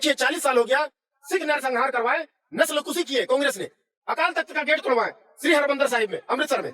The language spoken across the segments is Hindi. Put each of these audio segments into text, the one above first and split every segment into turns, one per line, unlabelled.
देखिए 40 साल हो गया सिख नरसंहार करवाए, नस्लकुशी किए कांग्रेस ने, अकाल तख्त का गेट तोड़वाए श्री हरमंदिर साहिब में अमृतसर में।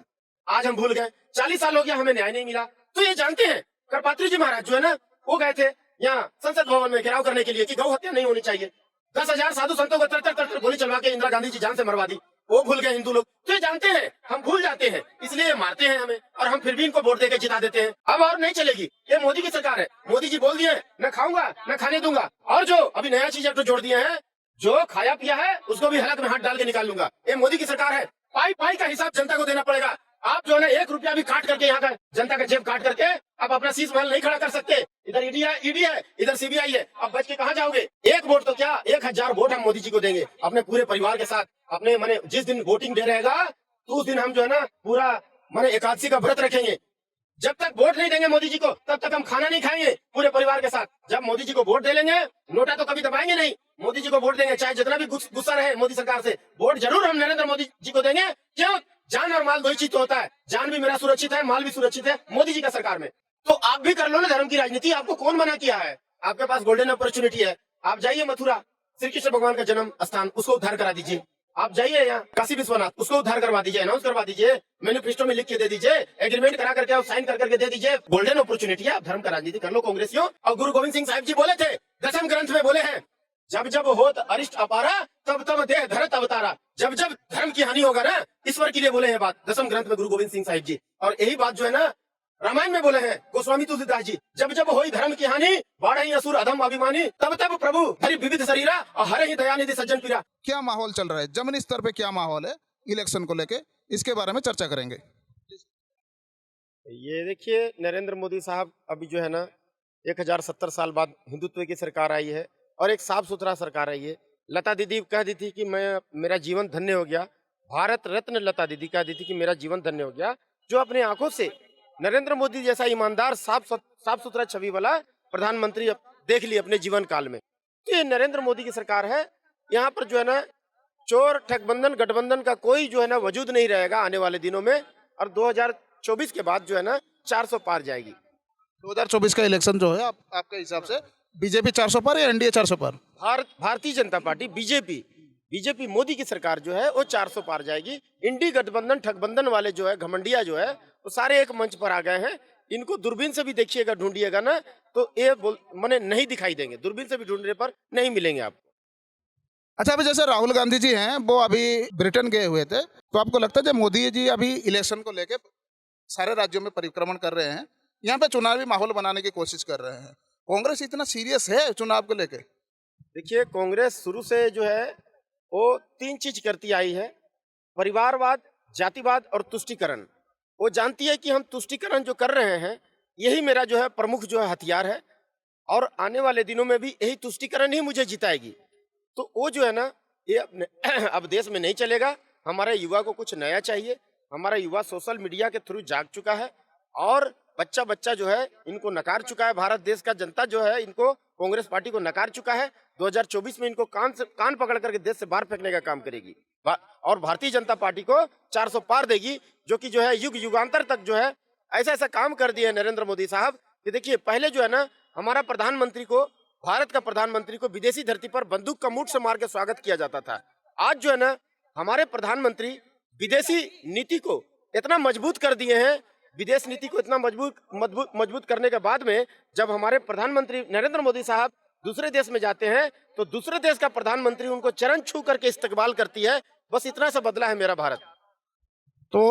आज हम भूल गए, 40 साल हो गया हमें न्याय नहीं मिला। तो ये जानते हैं करपात्री जी महाराज जो है ना, वो गए थे यहाँ संसद भवन में घेराव करने के लिए कि गौ हत्या नहीं होनी चाहिए। 10,000 साधु संतों को तर गोली चलवा के इंदिरा गांधी जी जान से मरवा दी। वो भूल गए हिंदू लोग। तो ये जानते हैं, हम भूल जाते हैं, इसलिए मारते हैं हमें, और हम फिर भी इनको वोट देकर जिता देते हैं। अब और नहीं चलेगी, ये मोदी की सरकार है। मोदी जी बोल दिए न खाऊंगा न खाने दूंगा, और जो अभी नया चीज तो जोड़ दिए हैं, जो खाया पिया है उसको भी हलक में हाथ डाल के निकाल लूंगा। ये मोदी की सरकार है। पाई पाई का हिसाब जनता को देना पड़ेगा। आप जो है ना 1 रुपया भी काट करके यहाँ का जनता का जेब काट करके आप अपना शीश महल नहीं खड़ा कर सकते। इधर ईडी है, इधर सीबीआई है, अब बच के कहाँ जाओगे? 1 वोट तो क्या 1000 वोट हम मोदी जी को देंगे अपने पूरे परिवार के साथ। अपने माने जिस दिन वोटिंग डे रहेगा तो उस दिन हम जो है ना पूरा माने एकादशी का व्रत रखेंगे। जब तक वोट नहीं देंगे मोदी जी को तब तक हम खाना नहीं खाएंगे पूरे परिवार के साथ। जब मोदी जी को वोट दे लेंगे, नोटा तो कभी दबाएंगे नहीं, मोदी जी को वोट देंगे, चाहे जितना भी गुस्सा रहे मोदी सरकार से, वोट जरूर हम नरेंद्र मोदी जी को देंगे। क्यों? जान और माल दो ही चीज तो होता है, जान भी मेरा सुरक्षित है, माल भी सुरक्षित है मोदी जी का सरकार में। तो आप भी कर लो ना धर्म की राजनीति। आपको कौन मना किया है? आपके पास गोल्डन अपॉर्चुनिटी है। आप जाइए मथुरा, श्री कृष्ण भगवान का जन्म स्थान, उसको उद्धार करा दीजिए। आप जाइए यहाँ काशी विश्वनाथ, उसको उद्धार करवा दीजिए, अनाउंस करवा दीजिए, मैनिफेस्टो में लिख के दे दीजिए, एग्रीमेंट करा करके साइन कर करके दे दीजिए। गोल्डन अपॉर्चुनिटी है, आप धर्म का राजनीति कर लो कांग्रेसियों। और गुरु गोविंद सिंह साहिब जी बोले थे, दसम ग्रंथ में बोले हैं, जब जब होत अरिष्ट अपारा तब तब देह धरत अवतारा। जब जब धर्म की हानि होगा ना, ईश्वर के लिए बोले हैं बात दसम ग्रंथ में गुरु गोविंद सिंह साहिब जी। और यही बात जो है ना रामायण में बोले हैं गोस्वामी तुलसीदास जी, जब जब होई धर्म की हानि बाढ़ई असुर अधम अभिमानी तब तब प्रभु हरि विविध शरीरा और हरे ही दयानिधि सज्जन पीरा।
क्या माहौल चल रहा है जमीनी स्तर पे, क्या माहौल है इलेक्शन को लेके, इसके बारे में चर्चा करेंगे।
ये देखिए नरेंद्र मोदी साहब अभी जो है ना 1070 साल बाद हिंदुत्व की सरकार आई है और एक साफ सुथरा सरकार आई है। लता दीदी कह दी थी कि मेरा जीवन धन्य हो गया, भारत रत्न लता दीदी कह दी थी कि मेरा जीवन धन्य हो गया, जो अपने आंखों से नरेंद्र मोदी जैसा ईमानदार साफ सुथरा छवि वाला प्रधानमंत्री देख ली अपने जीवन काल में। तो ये नरेंद्र मोदी की सरकार है। यहाँ पर जो है ना चोर ठगबंधन गठबंधन का कोई जो है ना वजूद नहीं रहेगा आने वाले दिनों में। और 2024 के बाद जो है ना 400 पार जाएगी।
2024 का इलेक्शन जो है आपके हिसाब से बीजेपी 400 पर या एनडीए 400 पर?
भारतीय जनता पार्टी बीजेपी मोदी की सरकार जो है वो 400 पार जाएगी। इंडी गठबंधन ठगबंधन वाले जो है घमंडिया जो है वो सारे एक मंच पर आ गए हैं। इनको दूरबीन से भी देखिएगा ढूंढिएगा ना तो ये माने नहीं दिखाई देंगे, दूरबीन से भी ढूंढने पर नहीं मिलेंगे आपको।
अच्छा, अभी जैसे राहुल गांधी जी हैं वो अभी ब्रिटेन गए हुए थे, तो आपको लगता है जब मोदी जी अभी इलेक्शन को लेके सारे राज्यों में परिक्रमण कर रहे हैं, यहाँ पे चुनावी माहौल बनाने की कोशिश कर रहे हैं, कांग्रेस इतना सीरियस है चुनाव को लेके?
देखिए कांग्रेस शुरू से जो है वो 3 चीज करती आई है, परिवारवाद, जातिवाद और तुष्टीकरण। वो जानती है कि हम तुष्टीकरण जो कर रहे हैं यही मेरा जो है प्रमुख जो है हथियार है और आने वाले दिनों में भी यही तुष्टीकरण ही मुझे जिताएगी। तो वो जो है ना ये अपने अब देश में नहीं चलेगा। हमारे युवा को कुछ नया चाहिए। हमारा युवा सोशल मीडिया के थ्रू जाग चुका है और बच्चा जो है इनको नकार चुका है। भारत देश का जनता जो है इनको कांग्रेस पार्टी को नकार चुका है। 2024 में इनको कान पकड़ करके देश से बाहर फेंकने का काम करेगी और भारतीय जनता पार्टी को 400 पार देगी, जो कि जो है युग युगांतर तक जो है ऐसा काम कर दिया है नरेंद्र मोदी साहब कि देखिए पहले जो है ना हमारा प्रधानमंत्री को, भारत का प्रधानमंत्री को विदेशी धरती पर बंदूक का मुठ से मार के स्वागत किया जाता था। आज जो है ना हमारे प्रधानमंत्री विदेशी नीति को इतना मजबूत कर दिए हैं, विदेश नीति को इतना मजबूत करने के बाद में जब हमारे प्रधानमंत्री नरेंद्र मोदी साहब दूसरे देश में जाते हैं तो दूसरे देश का प्रधानमंत्री उनको चरण छू करके इस्तकबाल करती है। बस इतना सा बदला है मेरा भारत।
तो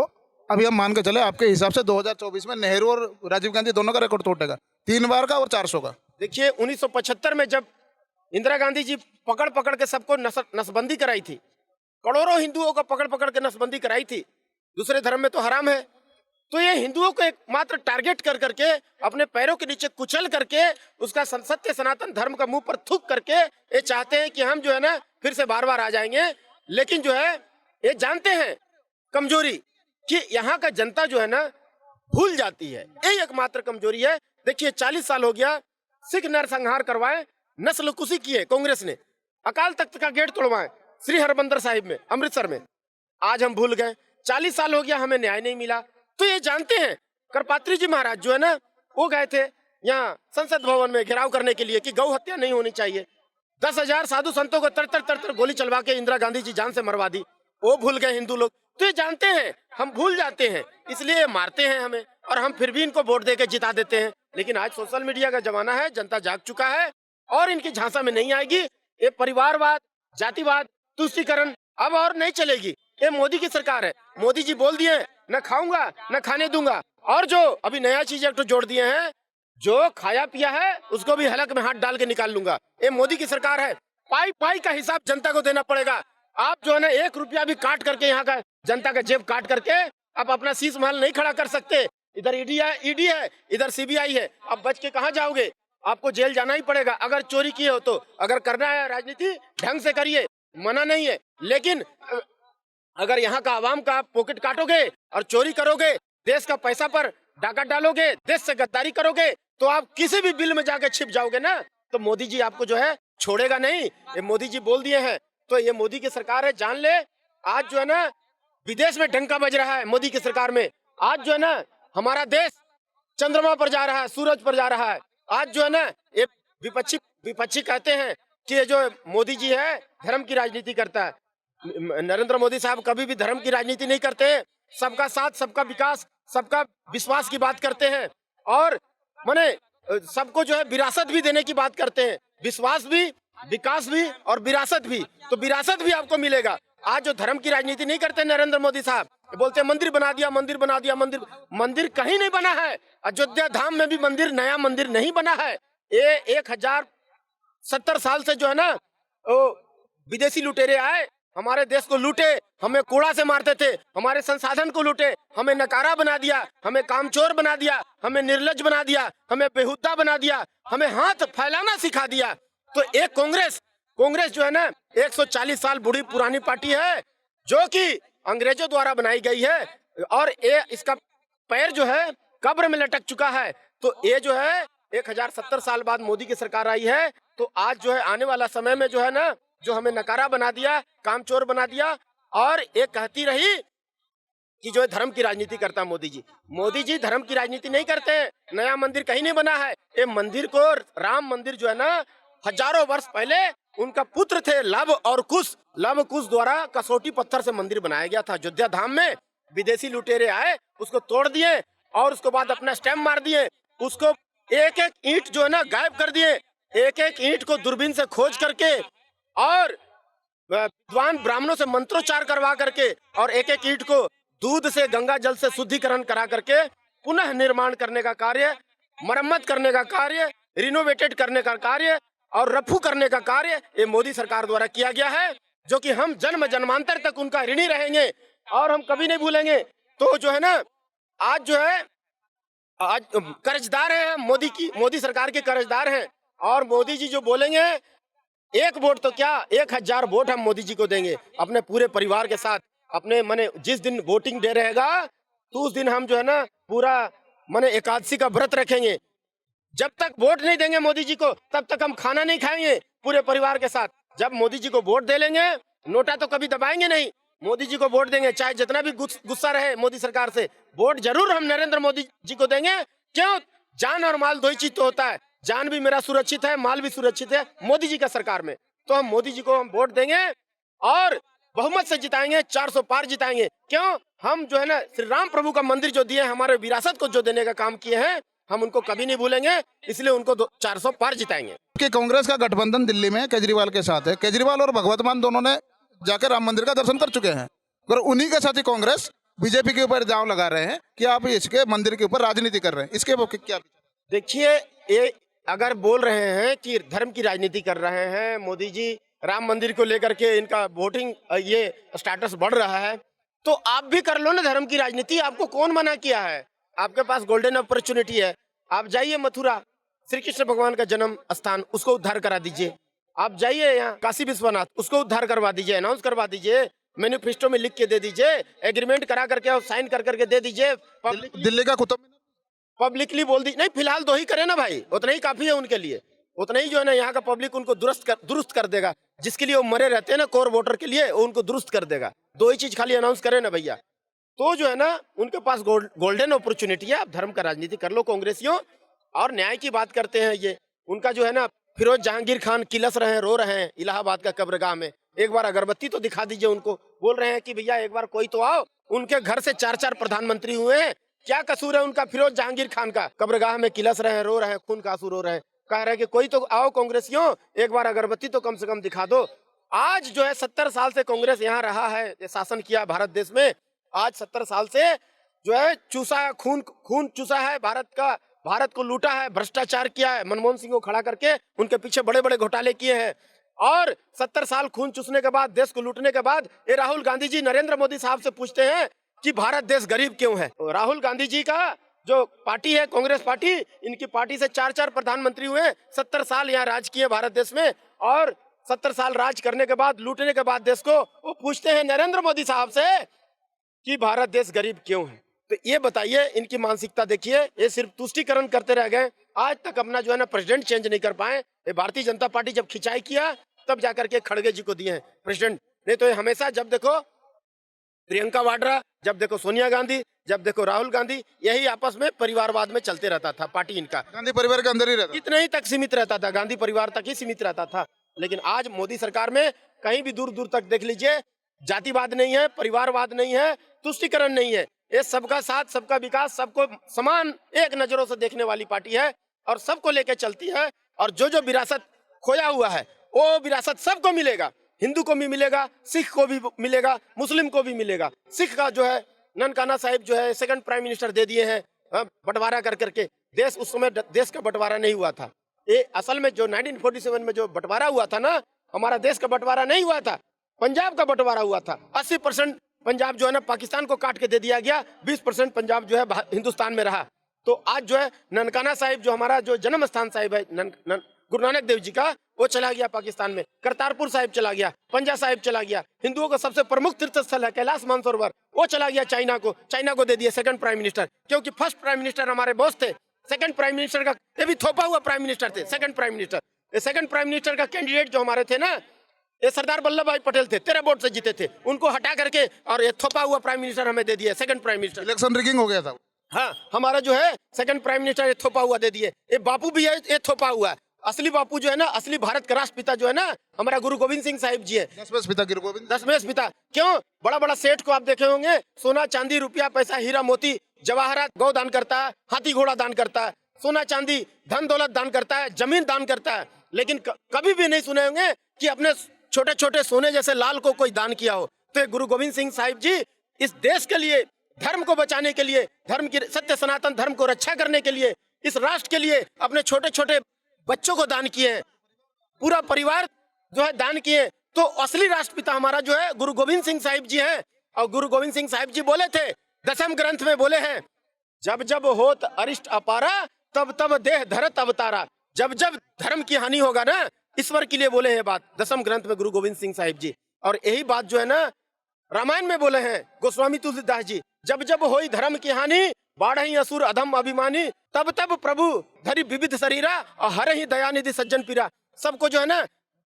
अभी हम मान के चले आपके हिसाब से 2024 में नेहरू और राजीव गांधी दोनों का रिकॉर्ड तोड़ेगा, 3 बार का और 400 का।
देखिए 1975 में जब इंदिरा गांधी जी पकड़ के सबको नसबंदी कराई थी, करोड़ों हिंदुओं को पकड़ के नसबंदी कराई थी, दूसरे धर्म में तो हराम है, तो ये हिंदुओं को एक मात्र टारगेट कर करके अपने पैरों के नीचे कुचल करके उसका सत्य सनातन धर्म का मुंह पर थूक करके ये चाहते हैं कि हम जो है ना फिर से बार आ जाएंगे। लेकिन जो है ये जानते हैं कमजोरी कि यहाँ का जनता जो है ना भूल जाती है, यही एकमात्र कमजोरी है। देखिए 40 साल हो गया सिख नरसंहार करवाए, नस्लकुशी किए कांग्रेस ने, अकाल तख्त का गेट तोड़वाए श्री हरमंदिर साहिब में अमृतसर में। आज हम भूल गए, 40 साल हो गया हमें न्याय नहीं मिला। तो ये जानते हैं करपात्री जी महाराज जो है ना वो गए थे यहाँ संसद भवन में घेराव करने के लिए कि गौ हत्या नहीं होनी चाहिए। 10,000 साधु संतों को तर गोली चलवा के इंदिरा गांधी जी जान से मरवा दी। वो भूल गए हिंदू लोग। तो ये जानते हैं, हम भूल जाते हैं, इसलिए मारते हैं हमें, और हम फिर भी इनको वोट देके जिता देते हैं। लेकिन आज सोशल मीडिया का जमाना है, जनता जाग चुका है और इनकी झांसा में नहीं आएगी। ये परिवारवाद, जातिवाद, तुष्टीकरण अब और नहीं चलेगी। ये मोदी की सरकार है। मोदी जी बोल दिए न खाऊंगा न खाने दूंगा। और जो अभी नया चीज एक तो जोड़ दिए हैं, जो खाया पिया है उसको भी हलक में हाथ डाल के निकाल लूंगा। ये मोदी की सरकार है। पाई पाई का हिसाब जनता को देना पड़ेगा। आप जो है ना 1 रुपया भी काट करके, यहाँ का जनता का जेब काट करके आप अपना शीश महल नहीं खड़ा कर सकते। इधर ईडी है, इधर सीबीआई है। अब बच के कहाँ जाओगे? आपको जेल जाना ही पड़ेगा अगर चोरी किए हो तो। अगर करना है राजनीति ढंग से करिए, मना नहीं है, लेकिन अगर यहाँ का आवाम का पॉकेट काटोगे और चोरी करोगे, देश का पैसा पर डाका डालोगे, देश से गद्दारी करोगे, तो आप किसी भी बिल में जाके छिप जाओगे ना, तो मोदी जी आपको जो है छोड़ेगा नहीं। ये मोदी जी बोल दिए हैं, तो ये मोदी की सरकार है, जान ले। आज जो है ना विदेश में डंका बज रहा है मोदी की सरकार में। आज जो है ना हमारा देश चंद्रमा पर जा रहा है, सूरज पर जा रहा है। आज जो है ना ये विपक्षी कहते हैं कि ये जो मोदी जी है धर्म की राजनीति करता है। नरेंद्र मोदी साहब कभी भी धर्म की राजनीति नहीं करते हैं। सबका साथ, सबका विकास, सबका विश्वास की बात करते हैं, और माने सबको जो है विरासत भी देने की बात करते हैं। विश्वास भी, विकास भी और विरासत भी। तो विरासत भी आपको मिलेगा। आज जो धर्म की राजनीति नहीं करते नरेंद्र मोदी साहब, बोलते हैं मंदिर बना दिया, मंदिर बना दिया। मंदिर कहीं नहीं बना है। अयोध्या धाम में भी मंदिर, नया मंदिर नहीं बना है। ये 1070 साल से जो है ना विदेशी लुटेरे आए, हमारे देश को लूटे, हमें कूड़ा से मारते थे, हमारे संसाधन को लूटे, हमें नकारा बना दिया, हमें कामचोर बना दिया, हमें निर्लज बना दिया, हमें बेहुदा बना दिया, हमें हाथ फैलाना सिखा दिया। तो एक कांग्रेस जो है ना 140 साल बुढ़ी पुरानी पार्टी है, जो कि अंग्रेजों द्वारा बनाई गई है, और ये इसका पैर जो है कब्र में लटक चुका है। तो ये जो है 1070 साल बाद मोदी की सरकार आई है। तो आज जो है आने वाला समय में जो है ना, जो हमें नकारा बना दिया, कामचोर बना दिया, और एक कहती रही कि जो है धर्म की राजनीति करता है मोदी जी। मोदी जी धर्म की राजनीति नहीं करते हैं। नया मंदिर कहीं नहीं बना है। ये मंदिर को, राम मंदिर जो है ना, हजारों वर्ष पहले उनका पुत्र थे लव और कुश द्वारा कसौटी पत्थर से मंदिर बनाया गया था अयोध्या धाम में। विदेशी लुटेरे आए, उसको तोड़ दिए, और उसके बाद अपना स्टैम्प मार दिए। उसको एक एक ईंट जो है ना गायब कर दिए। एक एक ईंट को दूरबीन से खोज करके और विद्वान ब्राह्मणों से मंत्रोच्चार करवा करके, और एक एक ईंट को दूध से, गंगा जल से शुद्धिकरण करा करके पुनः निर्माण करने का कार्य, मरम्मत करने का कार्य, रिनोवेटेड करने का कार्य और रफू करने का कार्य ये मोदी सरकार द्वारा किया गया है, जो कि हम जन्म जन्मांतर तक उनका ऋणी रहेंगे और हम कभी नहीं भूलेंगे। तो जो है ना आज जो है, आज कर्जदार हैं हम, मोदी सरकार के कर्जदार हैं। और मोदी जी जो बोलेंगे, 1 वोट तो क्या 1000 वोट हम मोदी जी को देंगे अपने पूरे परिवार के साथ। अपने माने जिस दिन वोटिंग डे रहेगा, तो उस दिन हम जो है ना पूरा माने एकादशी का व्रत रखेंगे। जब तक वोट नहीं देंगे मोदी जी को, तब तक हम खाना नहीं खाएंगे पूरे परिवार के साथ। जब मोदी जी को वोट दे लेंगे, नोटा तो कभी दबाएंगे नहीं, मोदी जी को वोट देंगे, चाहे जितना भी गुस्सा रहे मोदी सरकार से, वोट जरूर हम नरेंद्र मोदी जी को देंगे। क्यों? जान और माल दो ही चीज तो होता है। जान भी मेरा सुरक्षित है, माल भी सुरक्षित है मोदी जी का सरकार में। तो हम मोदी जी को हम वोट देंगे और बहुमत से जिताएंगे, 400 पार जिताएंगे। क्यों? हम जो है ना श्री राम प्रभु का मंदिर जो दिए, हमारे विरासत को जो देने का काम किए हैं, हम उनको कभी नहीं भूलेंगे, इसलिए उनको 400 पार जिताएंगे।
कि कांग्रेस का गठबंधन दिल्ली में केजरीवाल के साथ है। केजरीवाल और भगवत मान दोनों ने जाकर राम मंदिर का दर्शन कर चुके हैं, और उन्हीं के साथ ही कांग्रेस बीजेपी के ऊपर दांव लगा रहे हैं कि आप इसके मंदिर के ऊपर राजनीति कर रहे हैं। इसके क्या?
देखिए, ये अगर बोल रहे हैं कि धर्म की राजनीति कर रहे हैं मोदी जी, राम मंदिर को लेकर के इनका वोटिंग ये स्टेटस बढ़ रहा है, तो आप भी कर लो ना धर्म की राजनीति। आपको कौन मना किया है? आपके पास गोल्डन अपॉर्चुनिटी है। आप जाइए मथुरा, श्री कृष्ण भगवान का जन्म स्थान, उसको उद्धार करा दीजिए। आप जाइए यहाँ काशी विश्वनाथ, उसको उद्धार करवा दीजिए, अनाउंस करवा दीजिए, मैनिफेस्टो में लिख के दे दीजिए, एग्रीमेंट करा करके और साइन कर करके दे दीजिए।
दिल्ली का कुतुब
पब्लिकली बोल दी नहीं, फिलहाल 2 ही करे ना भाई, उतना ही काफी है उनके लिए। उतना ही जो है ना यहाँ का पब्लिक उनको दुरुस्त कर देगा। जिसके लिए वो मरे रहते हैं ना कोर वोटर के लिए, वो उनको दुरुस्त कर देगा। 2 ही चीज खाली अनाउंस करे ना भैया, तो जो है ना उनके पास गोल्डन अपॉर्चुनिटी है। आप धर्म का राजनीति कर लो कांग्रेसियों। और न्याय की बात करते हैं, ये उनका जो है ना फिरोज जहांगीर खान किलस रहे हैं, रो रहे हैं इलाहाबाद का कब्रगाह में। एक बार अगरबत्ती तो दिखा दीजिए उनको। बोल रहे हैं कि भैया एक बार कोई तो आओ। उनके घर से 4-4 प्रधानमंत्री हुए हैं, क्या कसूर है उनका फिरोज जहांगीर खान का? कब्रगाह में किलस रहे हैं, रो रहे हैं, खून का आंसू रो रहे हैं। कह रहे हैं कि कोई तो आओ कांग्रेसियों, एक बार अगरबत्ती तो कम से कम दिखा दो। आज जो है 70 साल से कांग्रेस यहाँ रहा है, शासन किया भारत देश में। आज 70 साल से जो है चूसा खून चूसा है भारत का, भारत को लूटा है, भ्रष्टाचार किया है, मनमोहन सिंह को खड़ा करके उनके पीछे बड़े बड़े घोटाले किए हैं। और 70 साल खून चूसने के बाद, देश को लूटने के बाद, ये राहुल गांधी जी नरेंद्र मोदी साहब से पूछते हैं कि भारत देश गरीब क्यों है। तो राहुल गांधी जी का जो पार्टी है कांग्रेस पार्टी, इनकी पार्टी से 4-4 प्रधानमंत्री हुए, 70 साल यहाँ राज किए भारत देश में। और 70 साल राज करने के बाद, लूटने के बाद देश को, वो पूछते हैं नरेंद्र मोदी साहब से कि भारत देश गरीब क्यों है। तो ये बताइए, इनकी मानसिकता देखिए। ये सिर्फ तुष्टीकरण करते रह गए, आज तक अपना जो है ना प्रेसिडेंट चेंज नहीं कर पाए। ये भारतीय जनता पार्टी जब खिंचाई किया तब जाकर के खड़गे जी को दिए हैं प्रेसिडेंट, नहीं तो ये हमेशा जब देखो प्रियंका वाड्रा, जब देखो सोनिया गांधी, जब देखो राहुल गांधी, यही आपस में परिवारवाद में चलते रहता था पार्टी इनका।
गांधी परिवार के अंदर ही रहता,
कितने ही तक सीमित रहता था, गांधी परिवार तक ही सीमित रहता था। लेकिन आज मोदी सरकार में कहीं भी दूर दूर तक देख लीजिए, जातिवाद नहीं है, परिवारवाद नहीं है, तुष्टीकरण नहीं है। ये सबका साथ, सबका विकास, सबको समान एक नजरों से देखने वाली पार्टी है और सबको लेके चलती है। और जो जो विरासत खोया हुआ है वो विरासत सबको मिलेगा, हिंदू को भी मिलेगा, सिख को भी मिलेगा, मुस्लिम को भी मिलेगा। सिख का जो है ननकाना साहिब जो है सेकंड प्राइम मिनिस्टर दे दिए हैं, बंटवारा कर करके। देश उस समय देश का बंटवारा नहीं हुआ था। ये असल में जो 1947 में जो बंटवारा हुआ था ना, हमारा देश का बंटवारा नहीं हुआ था, पंजाब का बंटवारा हुआ था। 80% पंजाब जो है ना पाकिस्तान को काट के दे दिया गया, 20% पंजाब जो है हिंदुस्तान में रहा। तो आज जो है ननकाना साहिब जो हमारा जो जन्म स्थान साहिब है गुरु नानक देव जी का, वो चला गया पाकिस्तान में। करतारपुर साहिब चला गया, पंजा साहिब चला गया। हिंदुओं का सबसे प्रमुख तीर्थ स्थल है कैलाश मानसरोवर, वो चला गया चाइना को। चाइना को दे दिया सेकंड प्राइम मिनिस्टर, क्योंकि फर्स्ट प्राइम मिनिस्टर हमारे बॉस थे। सेकंड प्राइम मिनिस्टर का, ये भी थोपा हुआ प्राइम मिनिस्टर थे second prime minister. Second prime minister का कैंडिडेट जो हमारे थे ना, ये सरदार वल्लभ भाई पटेल थे, 13 वोट से जीते थे। उनको हटा करके और ये थोपा हुआ प्राइम मिनिस्टर हमें दे दिया second prime minister.
Election rigging हो गया था।
हाँ, हमारा जो है सेकंड प्राइम मिनिस्टर ये थोपा हुआ दे दिए। ये बापू भी है, ये थोपा हुआ है। असली बापू जो है ना, असली भारत का राष्ट्रपिता जो है ना, हमारा गुरु गोविंद सिंह साहिब जी है।
10वें पिता गुरु गोविंद,
10वें पिता। क्यों? बड़ा बड़ा सेठ को आप देखे होंगे, सोना चांदी रुपया पैसा हीरा मोती जवाहरात गौ दान करता है, हाथी घोड़ा दान करता है, सोना चांदी धन दौलत दान करता है, जमीन दान करता है। लेकिन कभी भी नहीं सुने होंगे कि अपने छोटे छोटे सोने जैसे लाल को कोई दान किया हो। तो गुरु गोविंद सिंह साहिब जी इस देश के लिए, धर्म को बचाने के लिए, धर्म की सत्य सनातन धर्म को रक्षा करने के लिए, इस राष्ट्र के लिए अपने छोटे छोटे बच्चों को दान किए हैं, पूरा परिवार जो है दान किए। तो असली राष्ट्रपिता हमारा जो है गुरु गोविंद सिंह साहिब जी हैं। और गुरु गोविंद सिंह साहिब जी बोले थे, दसम ग्रंथ में बोले हैं, जब जब होत अरिष्ट अपारा तब तब देह धरत अवतारा। जब जब धर्म की हानि होगा ना, ईश्वर के लिए बोले हैं बात, दसम ग्रंथ में गुरु गोविंद सिंह साहिब जी। और यही बात जो है ना रामायण में बोले हैं गोस्वामी तुलसीदास जी, जब जब होई धर्म की हानि बाढ़ही असुर अधम अभिमानी, तब तब प्रभु धरि विविध शरीरा और हर ही दयानिधि सज्जन पीरा। सबको जो है ना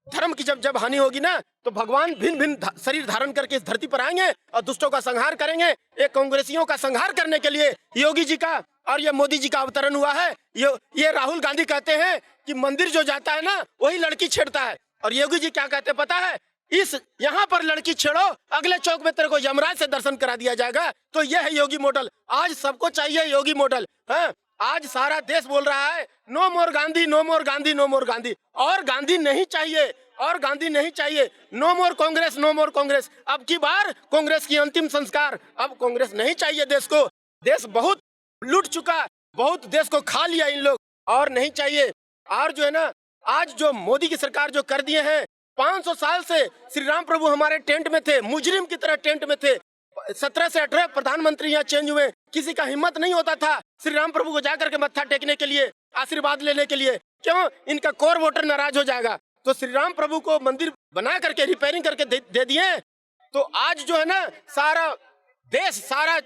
धर्म की जब जब हानि होगी ना, तो भगवान भिन्न भिन्न शरीर धारण करके इस धरती पर आएंगे और दुष्टों का संहार करेंगे। एक कांग्रेसियों का संहार करने के लिए योगी जी का और ये मोदी जी का अवतरण हुआ है। ये राहुल गांधी कहते हैं कि मंदिर जो जाता है ना, वही लड़की छेड़ता है। और योगी जी क्या कहते पता है, इस यहाँ पर लड़की छेड़ो, अगले चौक में तेरे को यमराज से दर्शन करा दिया जाएगा। तो यह है योगी मॉडल। आज सबको चाहिए योगी मॉडल। हाँ, आज सारा देश बोल रहा है नो मोर गांधी, नो मोर गांधी, नो मोर गांधी। और गांधी नहीं चाहिए, और गांधी नहीं चाहिए। नो मोर कांग्रेस, नो मोर कांग्रेस। अब की बार कांग्रेस की अंतिम संस्कार। अब कांग्रेस नहीं चाहिए देश को। देश बहुत लूट चुका, बहुत देश को खा लिया इन लोग, और नहीं चाहिए। और जो है ना, आज जो मोदी की सरकार जो कर दिए हैं, 500 साल से श्री राम प्रभु हमारे टेंट में थे, मुजरिम की तरह टेंट में थे। 17 से 18 प्रधानमंत्री यहाँ चेंज हुए, किसी का हिम्मत नहीं होता था श्री राम प्रभु को जाकर के मत्था टेकने के लिए, आशीर्वाद लेने के लिए। क्यों? इनका कोर वोटर नाराज हो जाएगा। तो श्री राम प्रभु को मंदिर बना करके रिपेयरिंग करके दे दिए। तो आज जो है ना सारा देश, सारा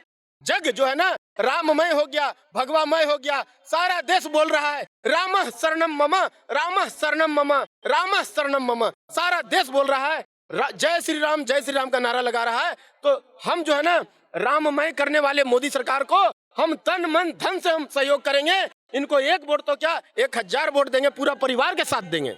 जग जो है ना राममय हो गया, भगवामय हो गया। सारा देश बोल रहा है रामः शरणम मम, रामः शरणम मम, रामः शरणम मम। सारा देश बोल रहा है जय श्री राम का नारा लगा रहा है। तो हम जो है ना राममय करने वाले मोदी सरकार को हम तन मन धन से हम सहयोग करेंगे। इनको एक वोट तो क्या 1000 वोट देंगे, पूरा परिवार के साथ देंगे।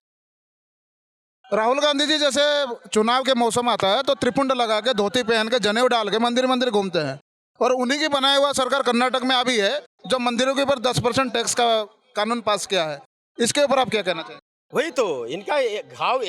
राहुल गांधी जी जैसे चुनाव के मौसम आता है तो त्रिपुंड लगा के धोती पहन के जनेऊ डाल के मंदिर मंदिर घूमते हैं, और उन्हीं की बनाया हुआ सरकार कर्नाटक में अभी है जो मंदिरों के ऊपर 10% टैक्स का कानून पास किया है। इसके ऊपर आप क्या कहना चाहिए?
वही तो इनका घाव,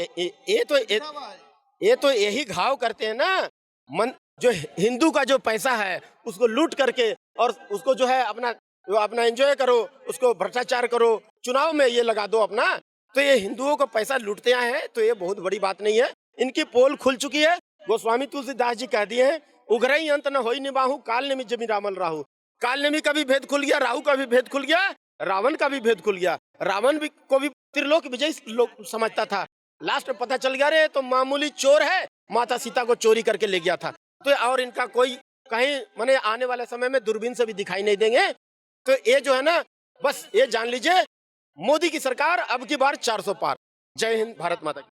ये तो यही घाव करते हैं ना। जो हिंदू का जो पैसा है उसको लूट करके, और उसको जो है अपना एंजॉय करो, उसको भ्रष्टाचार करो, चुनाव में ये लगा दो अपना। तो ये हिंदुओं को पैसा लूटते आए हैं, तो ये बहुत बड़ी बात नहीं है। इनकी पोल खुल चुकी है। गोस्वामी तुलसीदास जी कह दिए हैं, उग्रई अंत न होई निबाहु, काल नेमि जमि रामल राहु। काल नेमि का भी भेद खुल गया, राहु का भी भेद खुल गया, रावण का भी भेद खुल गया। रावण को भी त्रिलोक विजय लोग समझता था, लास्ट में पता चल गया रे तो मामूली चोर है, माता सीता को चोरी करके ले गया था। तो और इनका कोई कहीं माने आने वाले समय में दूरबीन से भी दिखाई नहीं देंगे। तो ये जो है ना, बस ये जान लीजिए मोदी की सरकार अब की बार 400 पार। जय हिंद, भारत माता की।